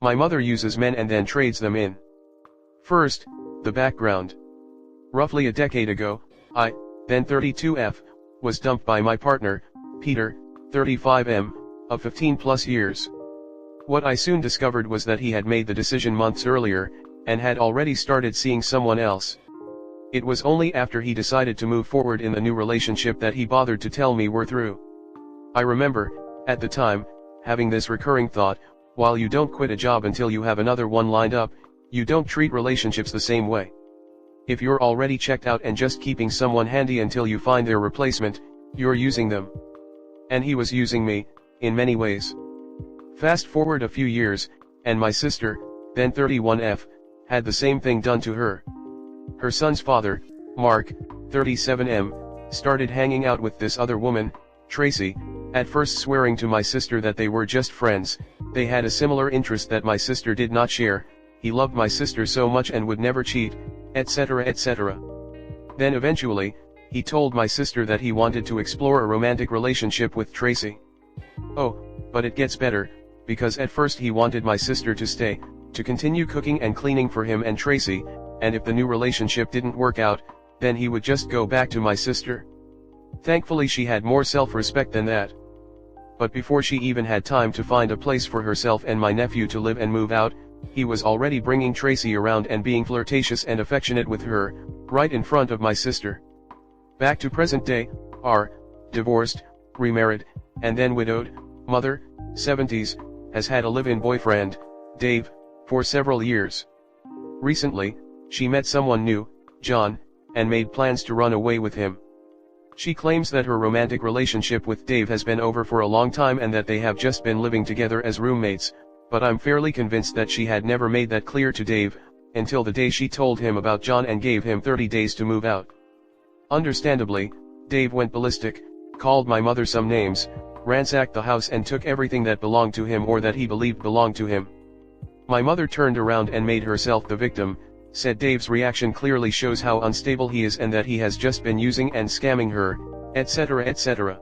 My mother uses men and then trades them in. First, the background. Roughly a decade ago, I, then 32F, was dumped by my partner, Peter, 35M, of 15 plus years. What I soon discovered was that he had made the decision months earlier, and had already started seeing someone else. It was only after he decided to move forward in the new relationship that he bothered to tell me we're through. I remember, at the time, having this recurring thought, while you don't quit a job until you have another one lined up, you don't treat relationships the same way. If you're already checked out and just keeping someone handy until you find their replacement, you're using them. And he was using me, in many ways. Fast forward a few years, and my sister, then 31F, had the same thing done to her. Her son's father, Mark, 37M, started hanging out with this other woman, Tracy, at first swearing to my sister that they were just friends. They had a similar interest that my sister did not share, he loved my sister so much and would never cheat, etc. etc. Then eventually, he told my sister that he wanted to explore a romantic relationship with Tracy. Oh, but it gets better, because at first he wanted my sister to stay, to continue cooking and cleaning for him and Tracy, and if the new relationship didn't work out, then he would just go back to my sister. Thankfully she had more self-respect than that. But before she even had time to find a place for herself and my nephew to live and move out, he was already bringing Tracy around and being flirtatious and affectionate with her, right in front of my sister. Back to present day, R, divorced, remarried, and then widowed, mother, 70s, has had a live-in boyfriend, Dave, for several years. Recently, she met someone new, John, and made plans to run away with him. She claims that her romantic relationship with Dave has been over for a long time and that they have just been living together as roommates, but I'm fairly convinced that she had never made that clear to Dave, until the day she told him about John and gave him 30 days to move out. Understandably, Dave went ballistic, called my mother some names, ransacked the house and took everything that belonged to him or that he believed belonged to him. My mother turned around and made herself the victim, said Dave's reaction clearly shows how unstable he is and that he has just been using and scamming her, etc. etc.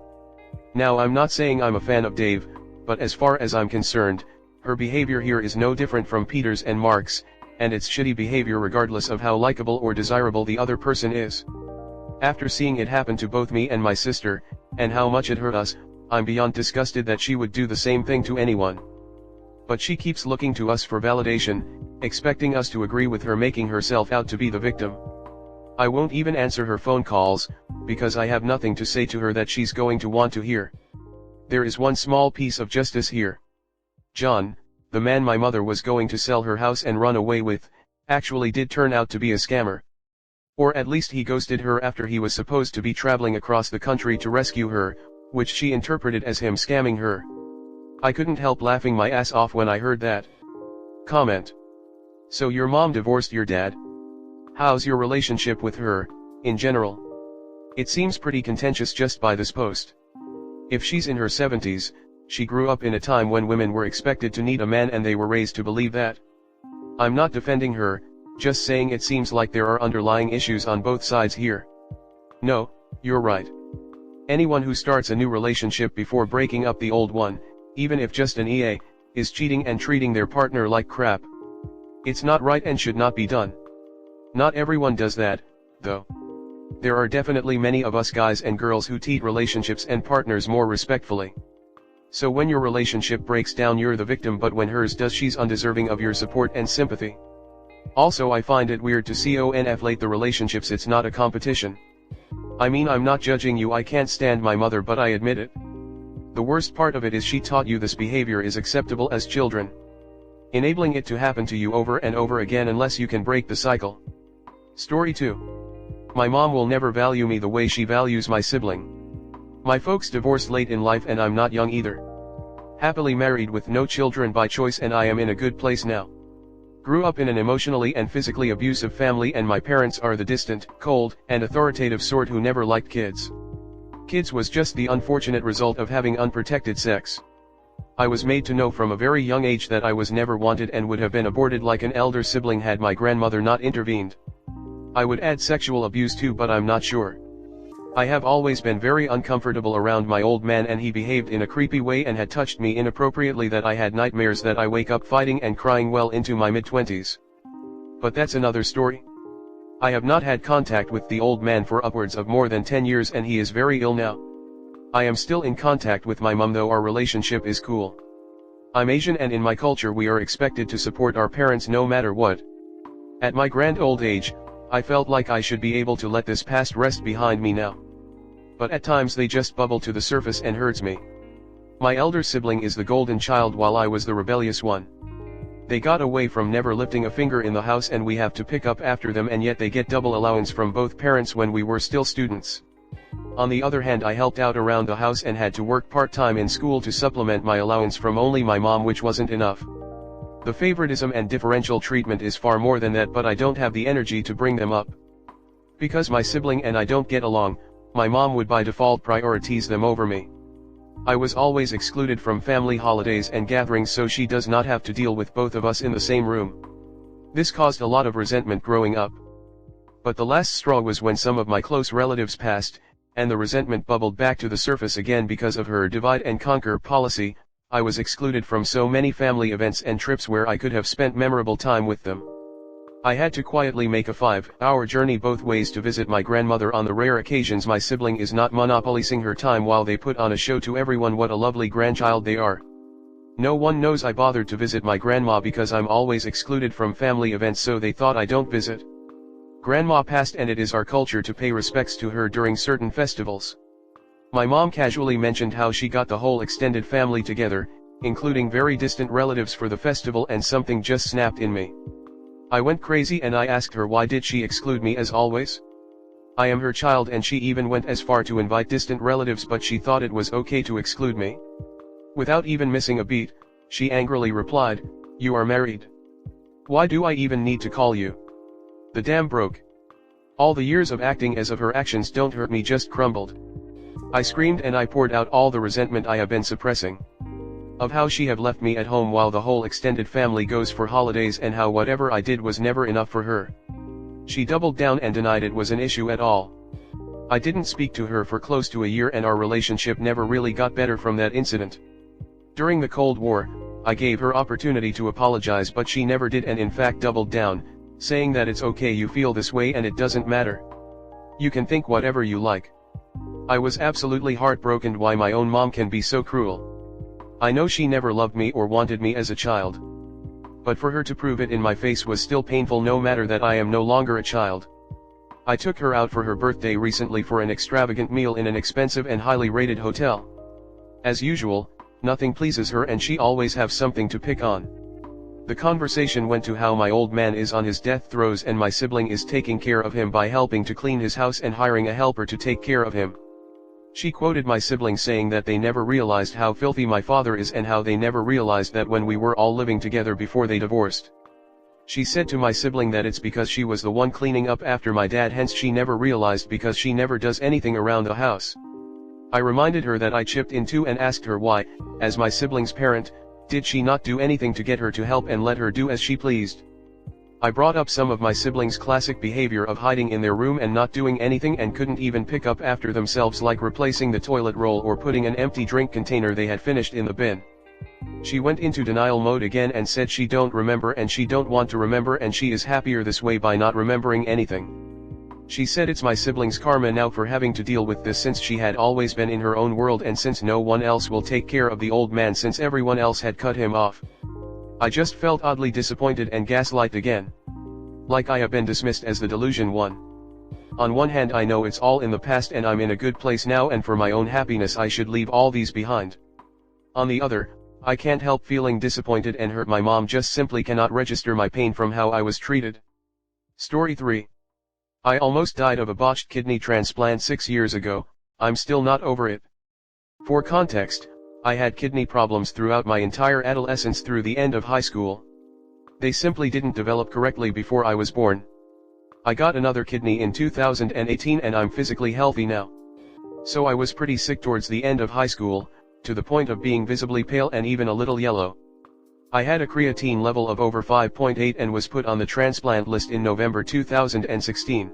Now I'm not saying I'm a fan of Dave, but as far as I'm concerned, her behavior here is no different from Peter's and Mark's, and it's shitty behavior regardless of how likable or desirable the other person is. After seeing it happen to both me and my sister, and how much it hurt us, I'm beyond disgusted that she would do the same thing to anyone. But she keeps looking to us for validation, expecting us to agree with her, making herself out to be the victim. I won't even answer her phone calls, because I have nothing to say to her that she's going to want to hear. There is one small piece of justice here. John, the man my mother was going to sell her house and run away with, actually did turn out to be a scammer. Or at least he ghosted her after he was supposed to be traveling across the country to rescue her, which she interpreted as him scamming her. I couldn't help laughing my ass off when I heard that. Comment. So your mom divorced your dad? How's your relationship with her, in general? It seems pretty contentious just by this post. If she's in her 70s, she grew up in a time when women were expected to need a man and they were raised to believe that. I'm not defending her, just saying it seems like there are underlying issues on both sides here. No, you're right. Anyone who starts a new relationship before breaking up the old one, even if just an EA, is cheating and treating their partner like crap. It's not right and should not be done. Not everyone does that, though. There are definitely many of us guys and girls who treat relationships and partners more respectfully. So when your relationship breaks down you're the victim, but when hers does she's undeserving of your support and sympathy. Also I find it weird to conflate the relationships, it's not a competition. I mean I'm not judging you, I can't stand my mother but I admit it. The worst part of it is she taught you this behavior is acceptable as children. Enabling it to happen to you over and over again unless you can break the cycle. Story 2. My mom will never value me the way she values my sibling. My folks divorced late in life and I'm not young either. Happily married with no children by choice and I am in a good place now. Grew up in an emotionally and physically abusive family and my parents are the distant, cold, and authoritative sort who never liked kids. Kids was just the unfortunate result of having unprotected sex. I was made to know from a very young age that I was never wanted and would have been aborted like an elder sibling had my grandmother not intervened. I would add sexual abuse too, but I'm not sure. I have always been very uncomfortable around my old man, and he behaved in a creepy way and had touched me inappropriately that I had nightmares that I wake up fighting and crying well into my mid-20s. But that's another story. I have not had contact with the old man for upwards of more than 10 years, and he is very ill now. I am still in contact with my mum, though our relationship is cool. I'm Asian, and in my culture we are expected to support our parents no matter what. At my grand old age, I felt like I should be able to let this past rest behind me now. But at times they just bubble to the surface and hurts me. My elder sibling is the golden child while I was the rebellious one. They got away from never lifting a finger in the house, and we have to pick up after them, and yet they get double allowance from both parents when we were still students. On the other hand, I helped out around the house and had to work part-time in school to supplement my allowance from only my mom, which wasn't enough. The favoritism and differential treatment is far more than that, but I don't have the energy to bring them up. Because my sibling and I don't get along, my mom would by default prioritize them over me. I was always excluded from family holidays and gatherings so she does not have to deal with both of us in the same room. This caused a lot of resentment growing up. But the last straw was when some of my close relatives passed, and the resentment bubbled back to the surface again because of her divide and conquer policy. I was excluded from so many family events and trips where I could have spent memorable time with them. I had to quietly make a 5-hour journey both ways to visit my grandmother on the rare occasions my sibling is not monopolizing her time while they put on a show to everyone what a lovely grandchild they are. No one knows I bothered to visit my grandma because I'm always excluded from family events, so they thought I don't visit. Grandma passed, and it is our culture to pay respects to her during certain festivals. My mom casually mentioned how she got the whole extended family together, including very distant relatives, for the festival, and something just snapped in me. I went crazy and I asked her why did she exclude me as always? I am her child, and she even went as far to invite distant relatives, but she thought it was okay to exclude me? Without even missing a beat, she angrily replied, "You are married. Why do I even need to call you? The dam broke." All the years of acting as if her actions don't hurt me just crumbled. I screamed and I poured out all the resentment I have been suppressing. Of how she have left me at home while the whole extended family goes for holidays, and how whatever I did was never enough for her. She doubled down and denied it was an issue at all. I didn't speak to her for close to a year, and our relationship never really got better from that incident. During the Cold War, I gave her opportunity to apologize, but she never did, and in fact doubled down, saying that it's okay, you feel this way and it doesn't matter. You can think whatever you like. I was absolutely heartbroken why my own mom can be so cruel. I know she never loved me or wanted me as a child. But for her to prove it in my face was still painful, no matter that I am no longer a child. I took her out for her birthday recently for an extravagant meal in an expensive and highly rated hotel. As usual, nothing pleases her and she always have something to pick on. The conversation went to how my old man is on his death throes and my sibling is taking care of him by helping to clean his house and hiring a helper to take care of him. She quoted my sibling saying that they never realized how filthy my father is and how they never realized that when we were all living together before they divorced. She said to my sibling that it's because she was the one cleaning up after my dad, hence she never realized because she never does anything around the house. I reminded her that I chipped in too and asked her why, as my sibling's parent, did she not do anything to get her to help and let her do as she pleased. I brought up some of my siblings' classic behavior of hiding in their room and not doing anything, and couldn't even pick up after themselves, like replacing the toilet roll or putting an empty drink container they had finished in the bin. She went into denial mode again and said she don't remember and she don't want to remember, and she is happier this way by not remembering anything. She said it's my sibling's karma now for having to deal with this, since she had always been in her own world and since no one else will take care of the old man since everyone else had cut him off. I just felt oddly disappointed and gaslight again. Like I have been dismissed as the delusion one. On one hand, I know it's all in the past and I'm in a good place now, and for my own happiness I should leave all these behind. On the other, I can't help feeling disappointed and hurt. My mom just simply cannot register my pain from how I was treated. Story 3. I almost died of a botched kidney transplant 6 years ago. I'm still not over it. For context, I had kidney problems throughout my entire adolescence through the end of high school. They simply didn't develop correctly before I was born. I got another kidney in 2018 and I'm physically healthy now. So I was pretty sick towards the end of high school, to the point of being visibly pale and even a little yellow. I had a creatine level of over 5.8 and was put on the transplant list in November 2016.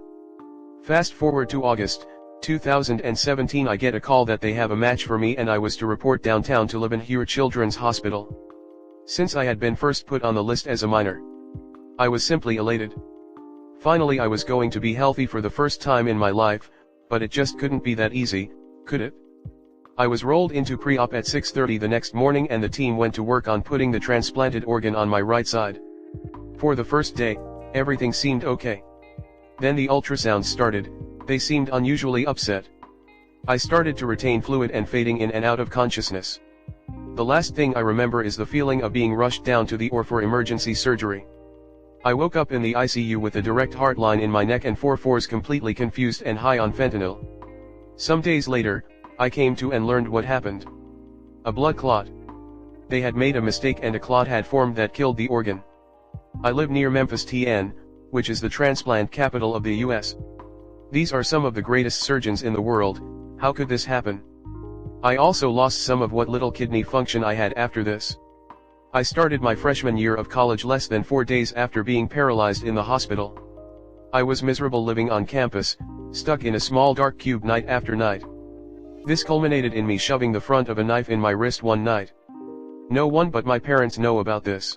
Fast forward to August, 2017 I get a call that they have a match for me and I was to report downtown to Leavenworth Children's Hospital. Since I had been first put on the list as a minor, I was simply elated. Finally I was going to be healthy for the first time in my life, but it just couldn't be that easy, could it? I was rolled into pre-op at 6:30 the next morning and the team went to work on putting the transplanted organ on my right side. For the first day, everything seemed okay. Then the ultrasounds started, they seemed unusually upset. I started to retain fluid and fading in and out of consciousness. The last thing I remember is the feeling of being rushed down to the OR for emergency surgery. I woke up in the ICU with a direct heart line in my neck and 4/4 completely confused and high on fentanyl. Some days later, I came to and learned what happened. A blood clot. They had made a mistake and a clot had formed that killed the organ. I live near Memphis, TN, which is the transplant capital of the US. These are some of the greatest surgeons in the world. How could this happen? I also lost some of what little kidney function I had after this. I started my freshman year of college less than 4 days after being paralyzed in the hospital. I was miserable living on campus, stuck in a small dark cube night after night. This culminated in me shoving the front of a knife in my wrist one night. No one but my parents know about this.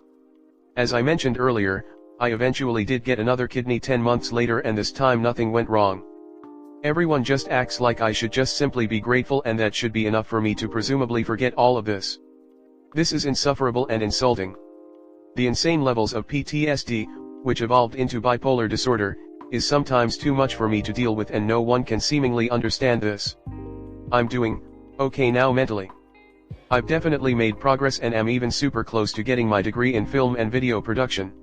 As I mentioned earlier, I eventually did get another kidney 10 months later and this time nothing went wrong. Everyone just acts like I should just simply be grateful and that should be enough for me to presumably forget all of this. This is insufferable and insulting. The insane levels of PTSD, which evolved into bipolar disorder, is sometimes too much for me to deal with and no one can seemingly understand this. I'm doing okay now mentally. I've definitely made progress and am even super close to getting my degree in film and video production.